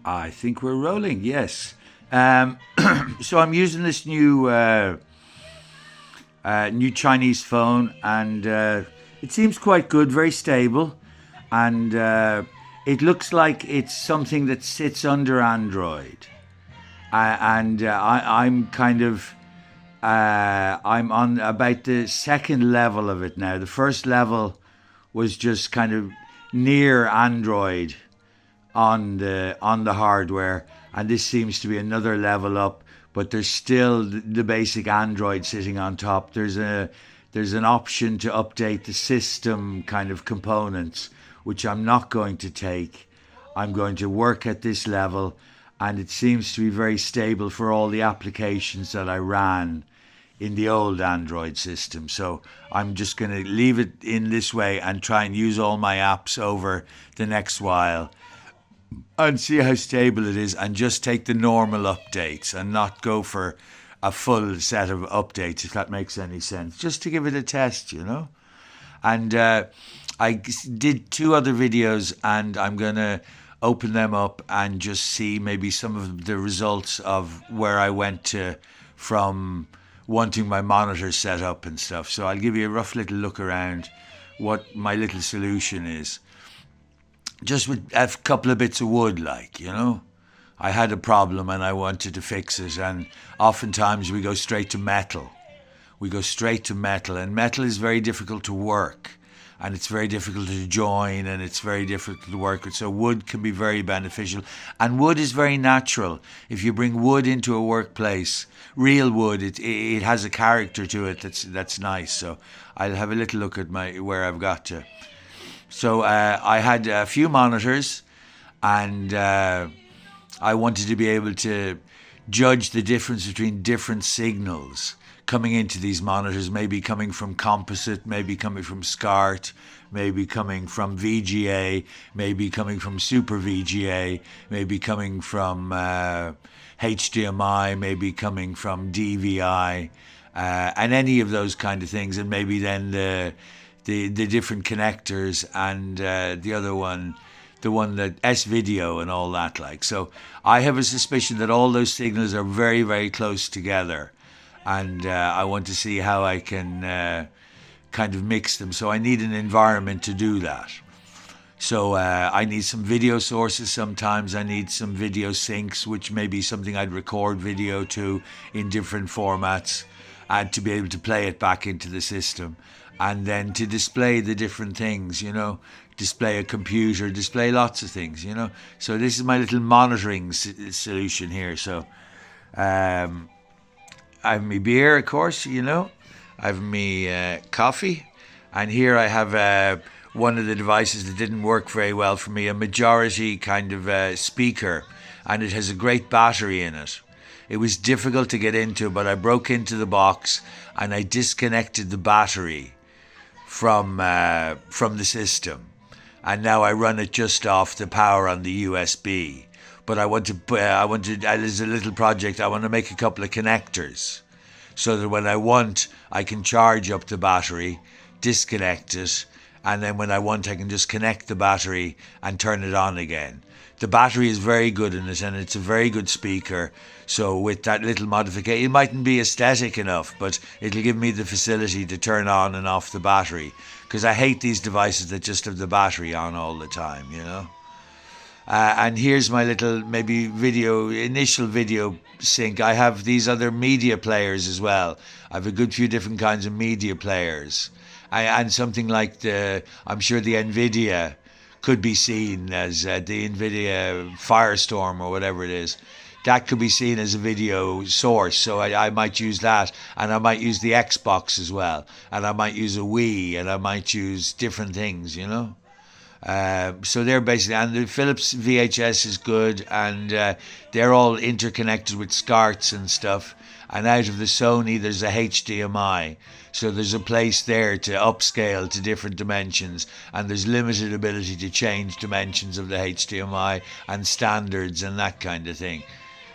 I think we're rolling, yes. So I'm using this new Chinese phone, and it seems quite good, very stable, and it looks like it's something that sits under Android. I'm kind of I'm on about the second level of it now. The first level was just kind of near Android on the hardware, and this seems to be another level up. But there's still the basic Android sitting on top. There's an option to update the system kind of components, which I'm not going to take. I'm going to work at this level, and it seems to be very stable for all the applications that I ran in the old Android system. So I'm just going to leave it in this way and try and use all my apps over the next while and see how stable it is, and just take the normal updates and not go for a full set of updates, if that makes any sense, just to give it a test, you know. And I did 2 other videos, and I'm going to open them up and just see maybe some of the results of where I went to from wanting my monitor set up and stuff. So I'll give you a rough little look around what my little solution is. Just with a couple of bits of wood, like, you know. I had a problem and I wanted to fix it, and oftentimes we go straight to metal. We go straight to metal, and metal is very difficult to work, and it's very difficult to join, and it's very difficult to work with. So wood can be very beneficial, and wood is very natural. If you bring wood into a workplace, real wood, it has a character to it that's nice. So I'll have a little look at where I've got to. So I had a few monitors, and I wanted to be able to judge the difference between different signals coming into these monitors, maybe coming from composite, maybe coming from SCART, maybe coming from VGA, maybe coming from Super VGA, maybe coming from HDMI, maybe coming from DVI, and any of those kind of things, and maybe then the different connectors, and the other one, the one that S-Video and all that, like. So I have a suspicion that all those signals are very, very close together, and I want to see how I can kind of mix them. So I need an environment to do that. So I need some video sources sometimes. I need some video syncs, which may be something I'd record video to in different formats, and to be able to play it back into the system. And then to display the different things, you know, display a computer, display lots of things, you know. So this is my little monitoring solution here. So I have my beer, of course, you know. I have my coffee. And here I have one of the devices that didn't work very well for me, a majority kind of speaker. And it has a great battery in it. It was difficult to get into, but I broke into the box and I disconnected the battery from the system, and now I run it just off the power on the USB. But I want to as a little project, I want to make a couple of connectors, so that when I want, I can charge up the battery, disconnect it, and then when I want, I can just connect the battery and turn it on again. The battery is very good in it, and it's a very good speaker. So with that little modification, it mightn't be aesthetic enough, but it'll give me the facility to turn on and off the battery. Because I hate these devices that just have the battery on all the time, you know. And here's my little maybe initial video sync. I have these other media players as well. I have a good few different kinds of media players. And something like I'm sure the NVIDIA could be seen as the NVIDIA Firestorm or whatever it is. That could be seen as a video source, so I might use that, and I might use the Xbox as well, and I might use a Wii, and I might use different things, you know. So they're basically, and the Philips VHS is good, and they're all interconnected with SCARTs and stuff. And out of the Sony, there's a HDMI. So there's a place there to upscale to different dimensions, and there's limited ability to change dimensions of the HDMI and standards and that kind of thing.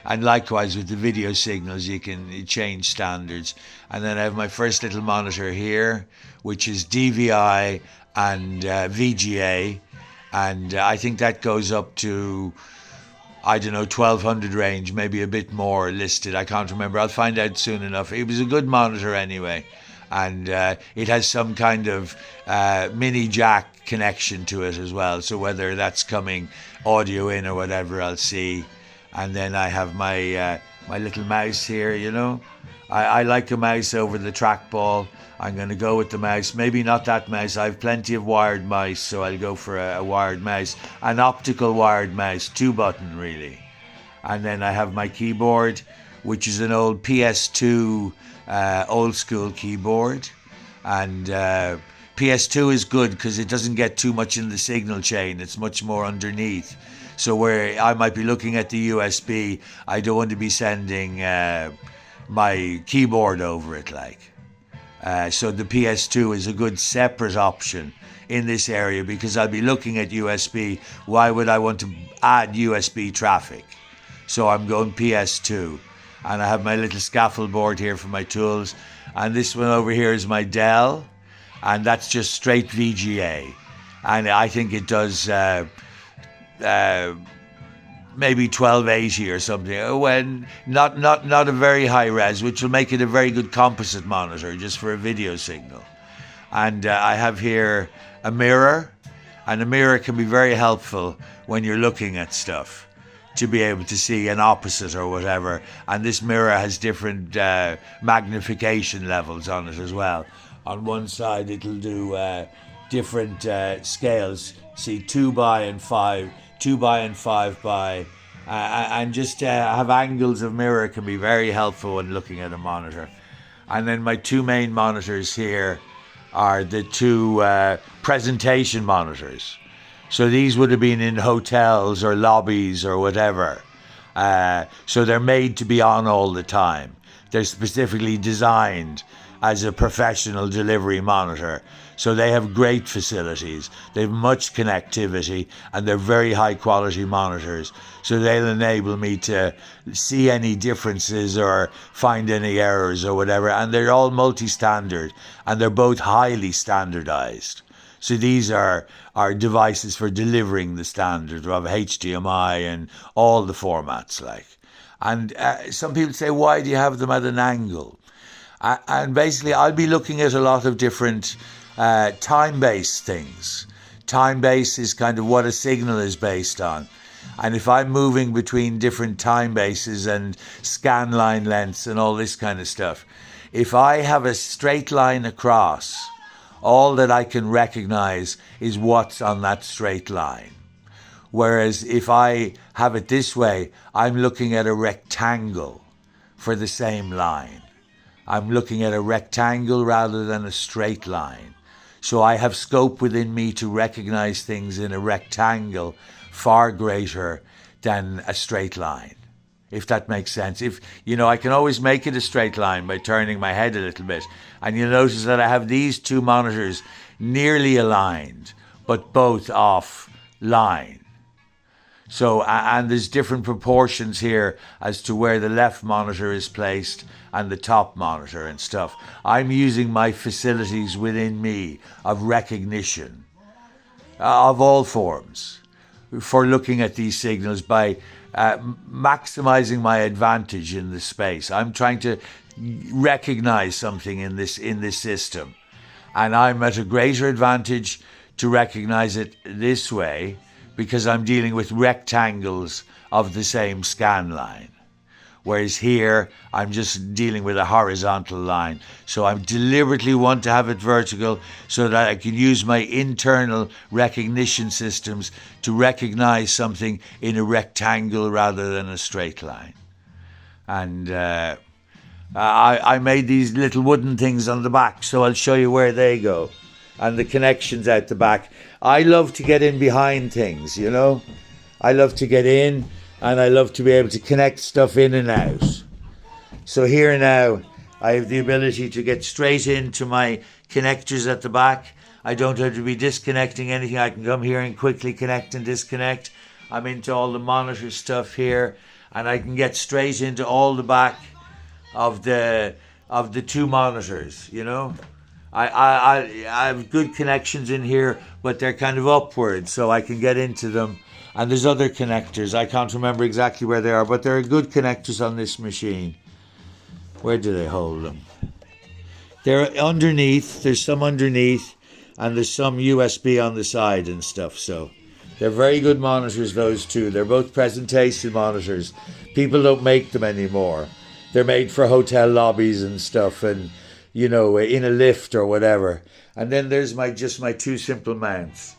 And likewise with the video signals, you can change standards. And then I have my first little monitor here, which is DVI and VGA. And I think that goes up to I don't know, 1200 range, maybe a bit more listed. I can't remember. I'll find out soon enough. It was a good monitor anyway. And it has some kind of mini jack connection to it as well. So whether that's coming audio in or whatever, I'll see. And then I have my my little mouse here, you know. I like a mouse over the trackball. I'm going to go with the mouse. Maybe not that mouse. I have plenty of wired mice, so I'll go for a wired mouse. An optical wired mouse, 2-button really. And then I have my keyboard, which is an old PS2 old school keyboard. And PS2 is good because it doesn't get too much in the signal chain. It's much more underneath. So where I might be looking at the USB, I don't want to be sending my keyboard over it like. So the PS2 is a good separate option in this area because I'll be looking at USB. Why would I want to add USB traffic? So I'm going PS2. And I have my little scaffold board here for my tools. And this one over here is my Dell. And that's just straight VGA. And I think it does maybe 1280 or something. When not a very high res, which will make it a very good composite monitor just for a video signal. And I have here a mirror. And a mirror can be very helpful when you're looking at stuff, to be able to see an opposite or whatever. And this mirror has different magnification levels on it as well. On one side it'll do different scales. See 2 by and 5, 2 by and 5 by. And just have angles of mirror can be very helpful when looking at a monitor. And then my two main monitors here are the two presentation monitors. So these would have been in hotels or lobbies or whatever. So they're made to be on all the time. They're specifically designed as a professional delivery monitor. So they have great facilities. They have much connectivity and they're very high quality monitors. So they'll enable me to see any differences or find any errors or whatever. And they're all multi-standard and they're both highly standardized. So these are devices for delivering the standard of HDMI and all the formats like. And some people say, why do you have them at an angle? And basically I'll be looking at a lot of different time-based things. Time-based is kind of what a signal is based on. And if I'm moving between different time bases and scan line lengths and all this kind of stuff, if I have a straight line across, all that I can recognize is what's on that straight line. Whereas if I have it this way, I'm looking at a rectangle for the same line. I'm looking at a rectangle rather than a straight line. So I have scope within me to recognize things in a rectangle far greater than a straight line, if that makes sense. If, you know, I can always make it a straight line by turning my head a little bit. And you'll notice that I have these two monitors nearly aligned, but both off line. So, and there's different proportions here as to where the left monitor is placed and the top monitor and stuff. I'm using my facilities within me of recognition of all forms for looking at these signals by maximizing my advantage in the space. I'm trying to recognize something in this system, and I'm at a greater advantage to recognize it this way because I'm dealing with rectangles of the same scan line. Whereas here, I'm just dealing with a horizontal line. So I deliberately want to have it vertical so that I can use my internal recognition systems to recognize something in a rectangle rather than a straight line. And I made these little wooden things on the back, so I'll show you where they go. And the connections out the back. I love to get in behind things, you know. I love to get in and I love to be able to connect stuff in and out. So here now, I have the ability to get straight into my connectors at the back. I don't have to be disconnecting anything. I can come here and quickly connect and disconnect. I'm into all the monitor stuff here and I can get straight into all the back of the two monitors, you know. I have good connections in here, but they're kind of upward, so I can get into them And there's other connectors. I can't remember exactly where they are, but there are good connectors on this machine. Where do they hold them? They're underneath. There's some underneath, and there's some USB on the side and stuff. So they're very good monitors, those two. They're both presentation monitors. People don't make them anymore. They're made for hotel lobbies and stuff, and in a lift or whatever. And then there's my two simple mounts.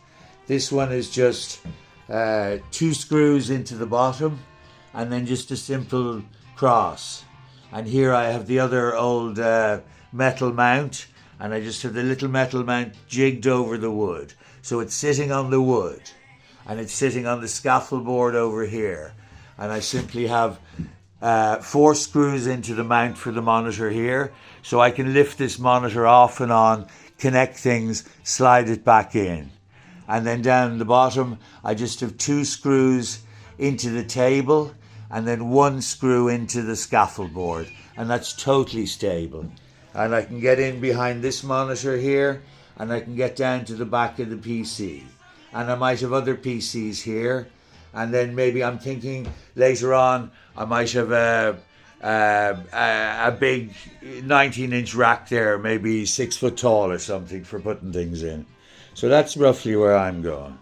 This one is just 2 screws into the bottom, and then just a simple cross. And here I have the other old metal mount, and I just have the little metal mount jigged over the wood. So it's sitting on the wood, and it's sitting on the scaffold board over here. And I simply have 4 screws into the mount for the monitor here, so I can lift this monitor off and on, connect things, slide it back in. And then down the bottom, I just have 2 screws into the table, and then 1 screw into the scaffold board, and that's totally stable. And I can get in behind this monitor here, and I can get down to the back of the PC. And I might have other PCs here, and then maybe I'm thinking later on I might have a big 19-inch rack there, maybe 6 foot tall or something, for putting things in. So that's roughly where I'm going.